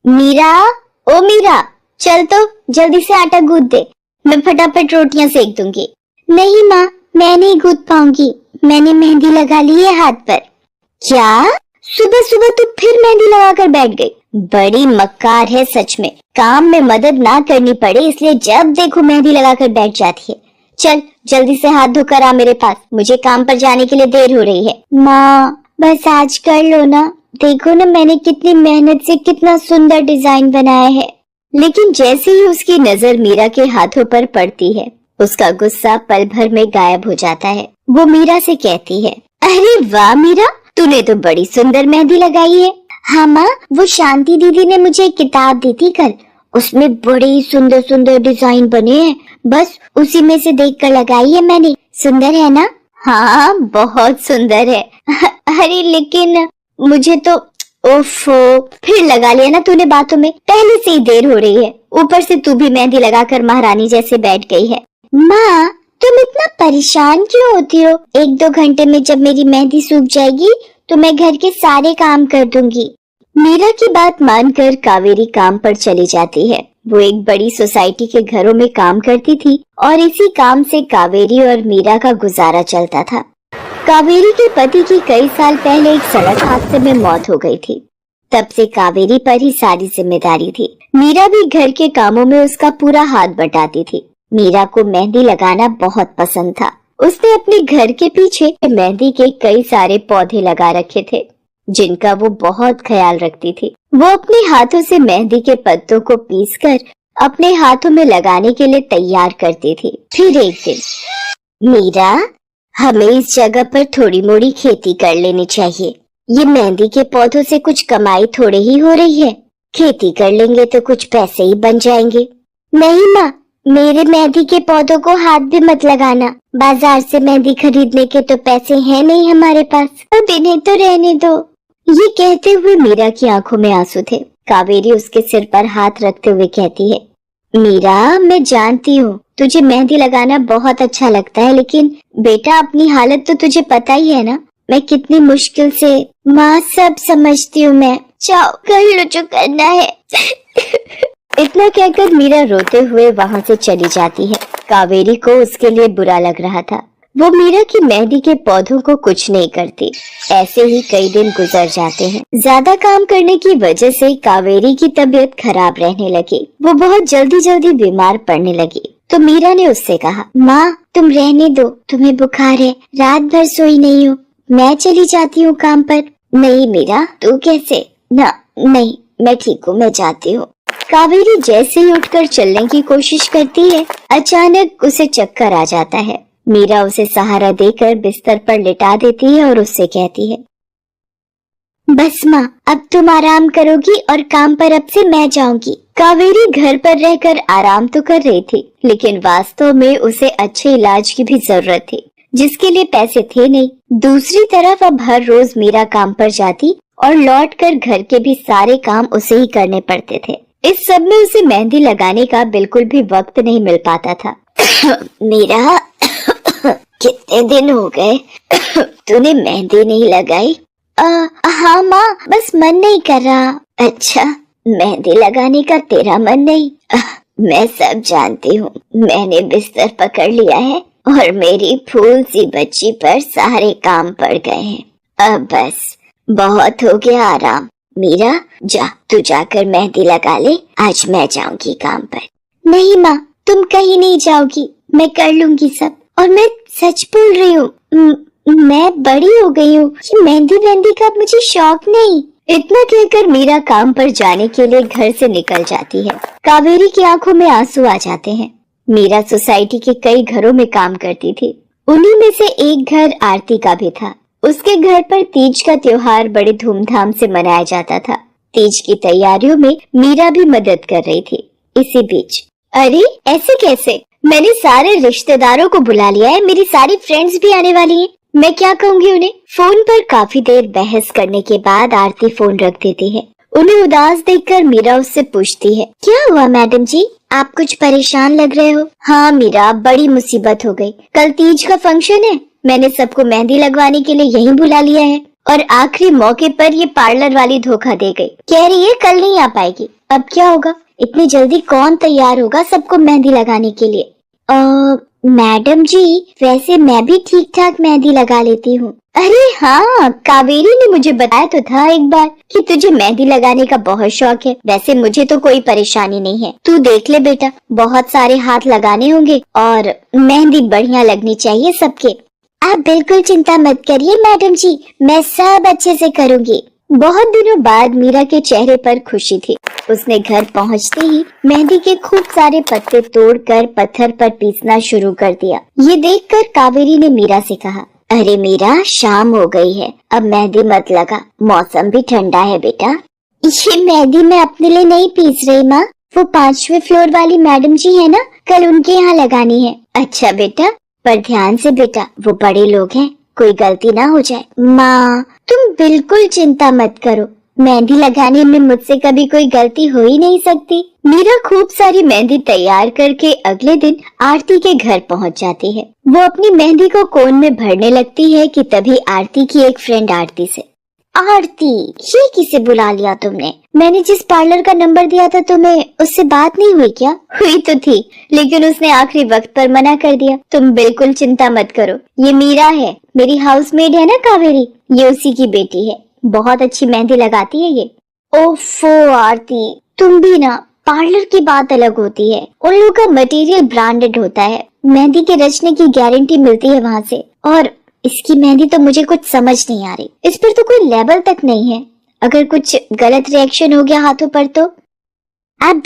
मीरा, ओ मीरा, चल तो जल्दी से आटा गूंथ दे, मैं फटाफट रोटियां सेक दूंगी। नहीं माँ, मैं नहीं गूंथ पाऊंगी, मैंने मेहंदी लगा ली है हाथ पर। क्या? सुबह सुबह तू फिर मेहंदी लगाकर बैठ गई? बड़ी मक्कार है सच में, काम में मदद ना करनी पड़े इसलिए जब देखो मेहंदी लगाकर बैठ जाती है। चल जल्दी से हाथ धोकर आ मेरे पास, मुझे काम पर जाने के लिए देर हो रही है। माँ बस आज कर लो ना, देखो ना मैंने कितनी मेहनत से कितना सुंदर डिजाइन बनाया है। लेकिन जैसे ही उसकी नजर मीरा के हाथों पर पड़ती है, उसका गुस्सा पल भर में गायब हो जाता है। वो मीरा से कहती है, अरे वाह मीरा, तूने तो बड़ी सुंदर मेहंदी लगाई है। हाँ माँ, वो शांति दीदी ने मुझे एक किताब दी थी कल, उसमें बड़े ही सुंदर सुंदर डिजाइन बने हैं, बस उसी में से देखकर लगाई है मैंने। सुंदर है ना? हाँ बहुत सुंदर है। अरे लेकिन मुझे तो, ओफो, फिर लगा लिया ना तूने बातों में, पहले से ही देर हो रही है, ऊपर से तू भी मेहंदी लगाकर महारानी जैसे बैठ गई है। माँ तुम इतना परेशान क्यों होती हो? 1-2 घंटे में जब मेरी मेहंदी सूख जाएगी तो मैं घर के सारे काम कर दूंगी। मीरा की बात मानकर कावेरी काम पर चली जाती है। वो एक बड़ी सोसाइटी के घरों में काम करती थी और इसी काम से कावेरी और मीरा का गुजारा चलता था। कावेरी के पति की कई साल पहले एक सड़क हादसे में मौत हो गई थी। तब से कावेरी पर ही सारी जिम्मेदारी थी। मीरा भी घर के कामों में उसका पूरा हाथ बटाती थी। मीरा को मेहंदी लगाना बहुत पसंद था। उसने अपने घर के पीछे मेहंदी के कई सारे पौधे लगा रखे थे, जिनका वो बहुत ख्याल रखती थी। वो अपने हाथों से मेहंदी के पत्तों को पीसकर अपने हाथों में लगाने के लिए तैयार करती थी। फिर एक दिन, मीरा, हमें इस जगह पर थोड़ी मोड़ी खेती कर लेनी चाहिए। ये मेहंदी के पौधों से कुछ कमाई थोड़ी ही हो रही है, खेती कर लेंगे तो कुछ पैसे ही बन जाएंगे। नहीं माँ, मेरे मेहंदी के पौधों को हाथ भी मत लगाना, बाजार से मेहंदी खरीदने के तो पैसे हैं नहीं हमारे पास, अब इन्हें तो रहने दो। ये कहते हुए मीरा की आंखों में आंसू थे। कावेरी उसके सिर पर हाथ रखते हुए कहती है, मीरा मैं जानती हूँ तुझे मेहंदी लगाना बहुत अच्छा लगता है, लेकिन बेटा अपनी हालत तो तुझे पता ही है ना, मैं कितनी मुश्किल से। माँ सब समझती हूँ मैं, जाओ कर लो जो करना है। इतना कहकर मीरा रोते हुए वहाँ से चली जाती है। कावेरी को उसके लिए बुरा लग रहा था। वो मीरा की मेहंदी के पौधों को कुछ नहीं करती। ऐसे ही कई दिन गुजर जाते हैं। ज्यादा काम करने की वजह से कावेरी की तबीयत खराब रहने लगी। वो बहुत जल्दी जल्दी बीमार पड़ने लगी। तो मीरा ने उससे कहा, माँ तुम रहने दो, तुम्हें बुखार है, रात भर सोई नहीं हो, मैं चली जाती हूँ काम पर। नहीं मीरा, तू कैसे? ना नहीं, मैं ठीक हूँ, मैं जाती हूँ। कावेरी जैसे ही उठकर चलने की कोशिश करती है, अचानक उसे चक्कर आ जाता है। मीरा उसे सहारा देकर बिस्तर पर लिटा देती है और उससे कहती है, बस माँ अब तुम आराम करोगी और काम पर अब से मैं जाऊंगी। कावेरी घर पर रहकर आराम तो कर रही थी, लेकिन वास्तव में उसे अच्छे इलाज की भी जरूरत थी, जिसके लिए पैसे थे नहीं। दूसरी तरफ अब हर रोज मीरा काम पर जाती और लौटकर घर के भी सारे काम उसे ही करने पड़ते थे। इस सब में उसे मेहंदी लगाने का बिल्कुल भी वक्त नहीं मिल पाता था। मीरा, कितने दिन हो गए तूने मेहंदी नहीं लगाई? हाँ माँ, बस मन नहीं कर रहा। अच्छा, मेहंदी लगाने का तेरा मन नहीं? मैं सब जानती हूँ, मैंने बिस्तर पकड़ लिया है और मेरी फूल सी बच्ची पर सारे काम पड़ गए हैं। अब बस बहुत हो गया आराम। मीरा जा, तू जाकर मेहंदी लगा ले, आज मैं जाऊंगी काम पर। नहीं माँ, तुम कहीं नहीं जाओगी, मैं कर लूंगी सब, और मैं सच बोल रही हूँ, मैं बड़ी हो गई हूँ, मेहंदी मेहंदी का मुझे शौक नहीं। इतना कहकर मीरा काम पर जाने के लिए घर से निकल जाती है। कावेरी की आंखों में आंसू आ जाते हैं। मीरा सोसाइटी के कई घरों में काम करती थी। उन्हीं में से एक घर आरती का भी था। उसके घर पर तीज का त्योहार बड़े धूमधाम से मनाया जाता था। तीज की तैयारियों में मीरा भी मदद कर रही थी। इसी बीच, अरे ऐसे कैसे? मैंने सारे रिश्तेदारों को बुला लिया है, मेरी सारी फ्रेंड्स भी आने वाली हैं। मैं क्या कहूँगी उन्हें? फोन पर काफी देर बहस करने के बाद आरती फोन रख देती है। उन्हें उदास देखकर मीरा उससे पूछती है, क्या हुआ मैडम जी, आप कुछ परेशान लग रहे हो? हाँ मीरा, बड़ी मुसीबत हो गई। कल तीज का फंक्शन है, मैंने सबको मेहंदी लगवाने के लिए यहीं बुला लिया है और आखिरी मौके पर ये पार्लर वाली धोखा दे गई। कह रही है कल नहीं आ पाएगी। अब क्या होगा? इतनी जल्दी कौन तैयार होगा सबको मेहंदी लगाने के लिए? मैडम जी, वैसे मैं भी ठीक ठाक मेहंदी लगा लेती हूँ। अरे हाँ, कावेरी ने मुझे बताया तो था एक बार कि तुझे मेहंदी लगाने का बहुत शौक है। वैसे मुझे तो कोई परेशानी नहीं है, तू देख ले बेटा, बहुत सारे हाथ लगाने होंगे और मेहंदी बढ़िया लगनी चाहिए सबके। आप बिल्कुल चिंता मत करिए मैडम जी, मैं सब अच्छे से करूँगी। बहुत दिनों बाद मीरा के चेहरे पर खुशी थी। उसने घर पहुंचते ही मेहंदी के खूब सारे पत्ते तोड़कर पत्थर पर पीसना शुरू कर दिया। ये देखकर कावेरी ने मीरा से कहा, अरे मीरा, शाम हो गई है, अब मेहंदी मत लगा, मौसम भी ठंडा है बेटा। ये मेहंदी मैं अपने लिए नहीं पीस रही माँ, वो 5वें फ्लोर वाली मैडम जी है ना, कल उनके यहाँ लगानी है। अच्छा बेटा, पर ध्यान से बेटा, वो बड़े लोग हैं, कोई गलती ना हो जाए। माँ, तुम बिल्कुल चिंता मत करो, मेहंदी लगाने में मुझसे कभी कोई गलती हो ही नहीं सकती। मीरा खूब सारी मेहंदी तैयार करके अगले दिन आरती के घर पहुंच जाती है। वो अपनी मेहंदी को कोन में भरने लगती है कि तभी आरती की एक फ्रेंड आरती से, आरती, ये किसे बुला लिया तुमने? मैंने जिस पार्लर का नंबर दिया था तुम्हें, उससे बात नहीं हुई क्या? हुई तो थी, लेकिन उसने आखिरी वक्त पर मना कर दिया। तुम बिल्कुल चिंता मत करो, ये मीरा है, मेरी हाउसमेड है ना कावेरी, ये उसी की बेटी है, बहुत अच्छी मेहंदी लगाती है ये। ओफो आरती, तुम भी ना, पार्लर की बात अलग होती है, उन लोगों का मटेरियल ब्रांडेड होता है, मेहंदी के रचने की गारंटी मिलती है वहाँ से। और इसकी मेहंदी तो मुझे कुछ समझ नहीं आ रही, इस पर तो कोई लेबल तक नहीं है, अगर कुछ गलत रिएक्शन हो गया हाथों पर तो। आप